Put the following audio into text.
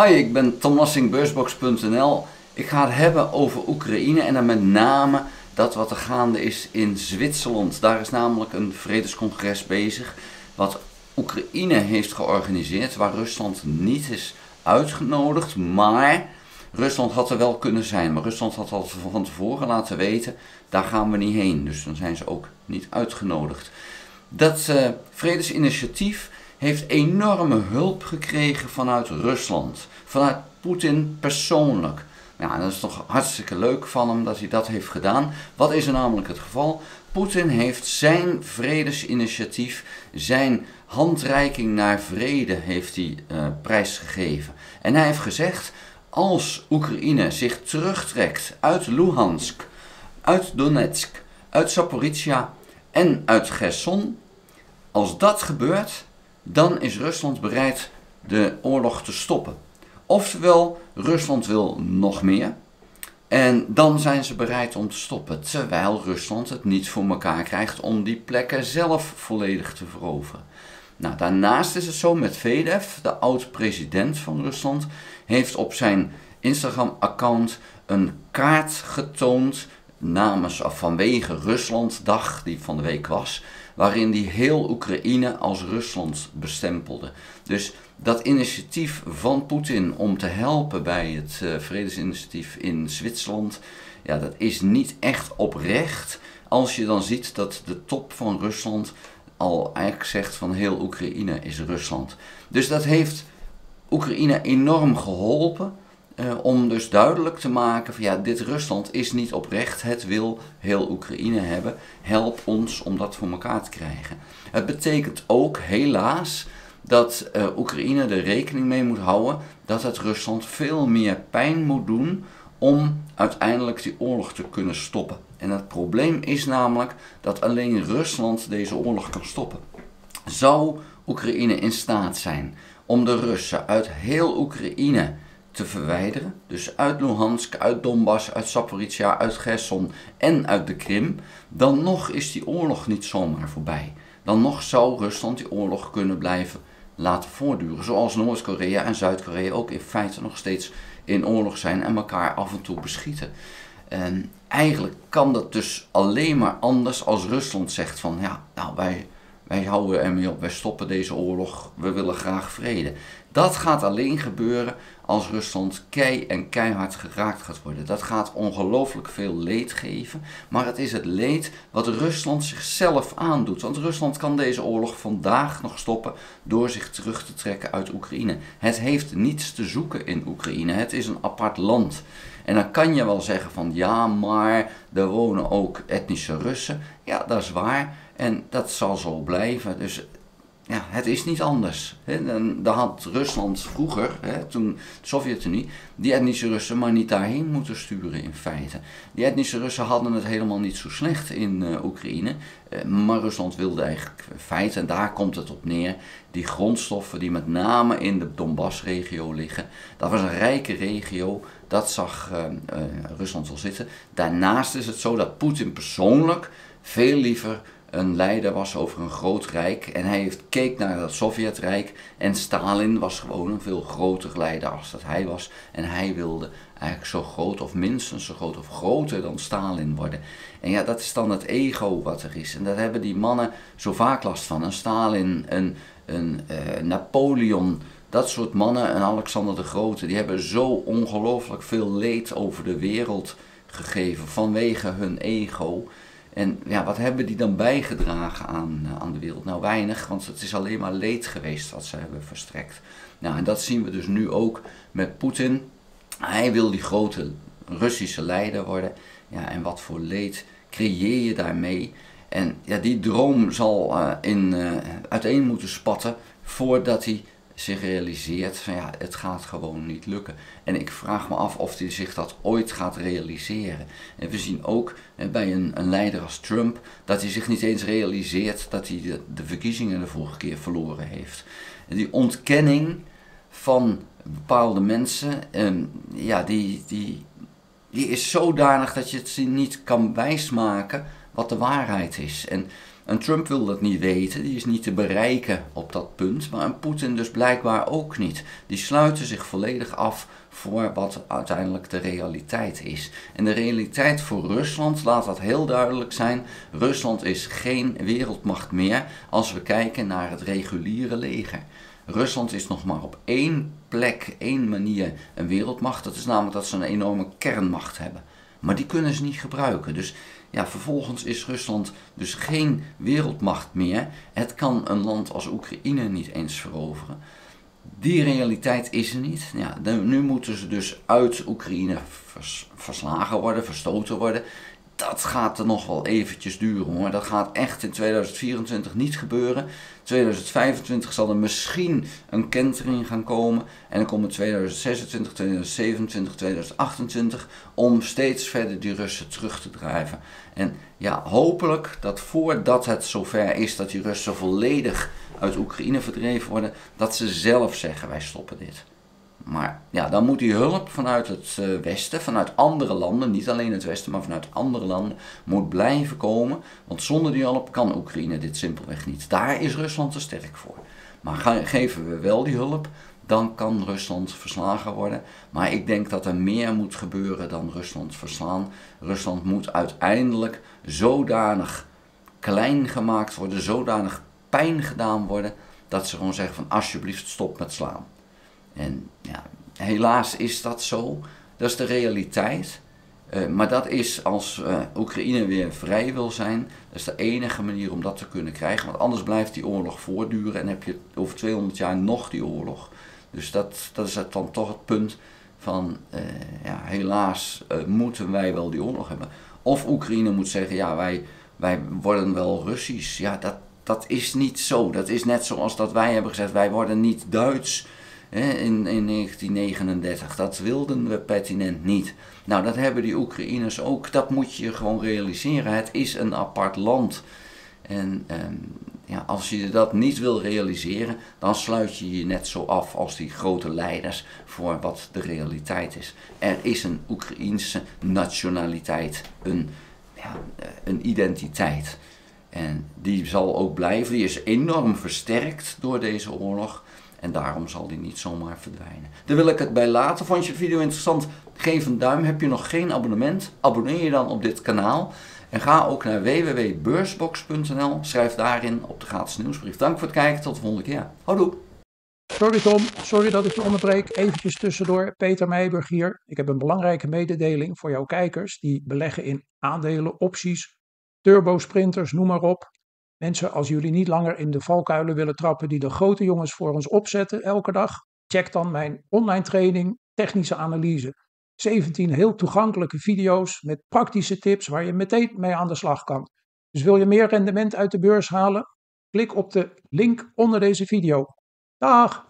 Hi, ik ben Tom Lassing, beursbox.nl. Ik ga het hebben over Oekraïne en dan met name dat wat er gaande is in Zwitserland. Daar is namelijk een vredescongres bezig wat Oekraïne heeft georganiseerd, waar Rusland niet is uitgenodigd, maar Rusland had er wel kunnen zijn. Maar Rusland had al van tevoren laten weten, daar gaan we niet heen. Dus dan zijn ze ook niet uitgenodigd. Dat vredesinitiatief heeft enorme hulp gekregen vanuit Rusland, vanuit Poetin persoonlijk. Ja, dat is toch hartstikke leuk van hem dat hij dat heeft gedaan. Wat is er namelijk het geval? Poetin heeft zijn vredesinitiatief, zijn handreiking naar vrede heeft hij prijsgegeven. En hij heeft gezegd, als Oekraïne zich terugtrekt uit Luhansk, uit Donetsk, uit Zaporizhia en uit Gerson, als dat gebeurt, dan is Rusland bereid de oorlog te stoppen. Oftewel, Rusland wil nog meer en dan zijn ze bereid om te stoppen. Terwijl Rusland het niet voor elkaar krijgt om die plekken zelf volledig te veroveren. Nou, daarnaast is het zo, Medvedev, de oud-president van Rusland, heeft op zijn Instagram-account een kaart getoond vanwege Ruslanddag, die van de week was, waarin hij heel Oekraïne als Rusland bestempelde. Dus dat initiatief van Poetin om te helpen bij het vredesinitiatief in Zwitserland, ja, dat is niet echt oprecht als je dan ziet dat de top van Rusland al eigenlijk zegt van heel Oekraïne is Rusland. Dus dat heeft Oekraïne enorm geholpen om dus duidelijk te maken van ja, dit Rusland is niet oprecht, het wil heel Oekraïne hebben, help ons om dat voor elkaar te krijgen. Het betekent ook helaas dat Oekraïne er rekening mee moet houden dat het Rusland veel meer pijn moet doen om uiteindelijk die oorlog te kunnen stoppen. En het probleem is namelijk dat alleen Rusland deze oorlog kan stoppen. Zou Oekraïne in staat zijn om de Russen uit heel Oekraïne te verwijderen, dus uit Luhansk, uit Donbass, uit Zaporizhia, uit Gerson en uit de Krim, dan nog is die oorlog niet zomaar voorbij. Dan nog zou Rusland die oorlog kunnen blijven laten voortduren, zoals Noord-Korea en Zuid-Korea ook in feite nog steeds in oorlog zijn en elkaar af en toe beschieten. En eigenlijk kan dat dus alleen maar anders als Rusland zegt van ja, nou wij houden ermee op, wij stoppen deze oorlog, we willen graag vrede. Dat gaat alleen gebeuren als Rusland keihard geraakt gaat worden. Dat gaat ongelooflijk veel leed geven, maar het is het leed wat Rusland zichzelf aandoet. Want Rusland kan deze oorlog vandaag nog stoppen door zich terug te trekken uit Oekraïne. Het heeft niets te zoeken in Oekraïne, het is een apart land. En dan kan je wel zeggen van ja, maar er wonen ook etnische Russen. Ja, dat is waar en dat zal zo blijven. Dus ja, het is niet anders. Dan had Rusland vroeger, toen de Sovjet-Unie, die etnische Russen maar niet daarheen moeten sturen in feite. Die etnische Russen hadden het helemaal niet zo slecht in Oekraïne, maar Rusland wilde eigenlijk in feite, en daar komt het op neer, die grondstoffen die met name in de Donbass-regio liggen. Dat was een rijke regio, dat zag Rusland wel zitten. Daarnaast is het zo dat Poetin persoonlijk veel liever een leider was over een groot rijk en hij keek naar het Sovjetrijk en Stalin was gewoon een veel groter leider als dat hij was en hij wilde eigenlijk zo groot of minstens zo groot of groter dan Stalin worden. En ja, dat is dan het ego wat er is en daar hebben die mannen zo vaak last van. Een Stalin, een Napoleon, dat soort mannen, en Alexander de Grote, die hebben zo ongelooflijk veel leed over de wereld gegeven vanwege hun ego. En ja, wat hebben die dan bijgedragen aan de wereld? Nou, weinig, want het is alleen maar leed geweest wat ze hebben verstrekt. Nou, en dat zien we dus nu ook met Poetin. Hij wil die grote Russische leider worden. Ja, en wat voor leed creëer je daarmee? En ja, die droom zal uiteen moeten spatten voordat hij zich realiseert van ja, het gaat gewoon niet lukken. En ik vraag me af of hij zich dat ooit gaat realiseren. En we zien ook bij een leider als Trump dat hij zich niet eens realiseert dat hij de verkiezingen de vorige keer verloren heeft. En die ontkenning van bepaalde mensen, ja, die is zodanig dat je het niet kan wijsmaken wat de waarheid is. En Een Trump wil dat niet weten, die is niet te bereiken op dat punt, maar een Poetin dus blijkbaar ook niet. Die sluiten zich volledig af voor wat uiteindelijk de realiteit is. En de realiteit voor Rusland, laat dat heel duidelijk zijn, Rusland is geen wereldmacht meer als we kijken naar het reguliere leger. Rusland is nog maar op één plek, één manier een wereldmacht. Dat is namelijk dat ze een enorme kernmacht hebben. Maar die kunnen ze niet gebruiken. Dus ja, vervolgens is Rusland dus geen wereldmacht meer. Het kan een land als Oekraïne niet eens veroveren. Die realiteit is er niet. Ja, nu moeten ze dus uit Oekraïne verslagen worden, verstoten worden. Dat gaat er nog wel eventjes duren hoor. Dat gaat echt in 2024 niet gebeuren. 2025 zal er misschien een kentering gaan komen. En dan komen 2026, 2027, 2028 om steeds verder die Russen terug te drijven. En ja, hopelijk dat voordat het zover is dat die Russen volledig uit Oekraïne verdreven worden, dat ze zelf zeggen wij stoppen dit. Maar ja, dan moet die hulp vanuit het Westen, vanuit andere landen, niet alleen het Westen, maar vanuit andere landen, moet blijven komen. Want zonder die hulp kan Oekraïne dit simpelweg niet. Daar is Rusland te sterk voor. Maar geven we wel die hulp, dan kan Rusland verslagen worden. Maar ik denk dat er meer moet gebeuren dan Rusland verslaan. Rusland moet uiteindelijk zodanig klein gemaakt worden, zodanig pijn gedaan worden, dat ze gewoon zeggen van alsjeblieft stop met slaan. En ja, helaas is dat zo. Dat is de realiteit. Maar dat is als Oekraïne weer vrij wil zijn. Dat is de enige manier om dat te kunnen krijgen. Want anders blijft die oorlog voortduren en heb je over 200 jaar nog die oorlog. Dus dat is dan toch het punt van ja, helaas moeten wij wel die oorlog hebben. Of Oekraïne moet zeggen ja wij worden wel Russisch. Ja dat is niet zo. Dat is net zoals dat wij hebben gezegd wij worden niet Duits. In 1939, dat wilden we pertinent niet. Nou, dat hebben die Oekraïners ook, dat moet je gewoon realiseren. Het is een apart land. En ja, als je dat niet wil realiseren, dan sluit je je net zo af als die grote leiders voor wat de realiteit is. Er is een Oekraïense nationaliteit, een identiteit. En die zal ook blijven, die is enorm versterkt door deze oorlog. En daarom zal die niet zomaar verdwijnen. Daar wil ik het bij laten. Vond je de video interessant? Geef een duim. Heb je nog geen abonnement? Abonneer je dan op dit kanaal. En ga ook naar www.beursbox.nl. Schrijf daarin op de gratis nieuwsbrief. Dank voor het kijken. Tot de volgende keer. Houdoe. Sorry Tom, sorry dat ik je onderbreek. Eventjes tussendoor. Peter Meijburg hier. Ik heb een belangrijke mededeling voor jouw kijkers die beleggen in aandelen, opties, turbosprinters, noem maar op. Mensen, als jullie niet langer in de valkuilen willen trappen die de grote jongens voor ons opzetten elke dag, check dan mijn online training Technische Analyse. 17 heel toegankelijke video's met praktische tips waar je meteen mee aan de slag kan. Dus wil je meer rendement uit de beurs halen? Klik op de link onder deze video. Dag!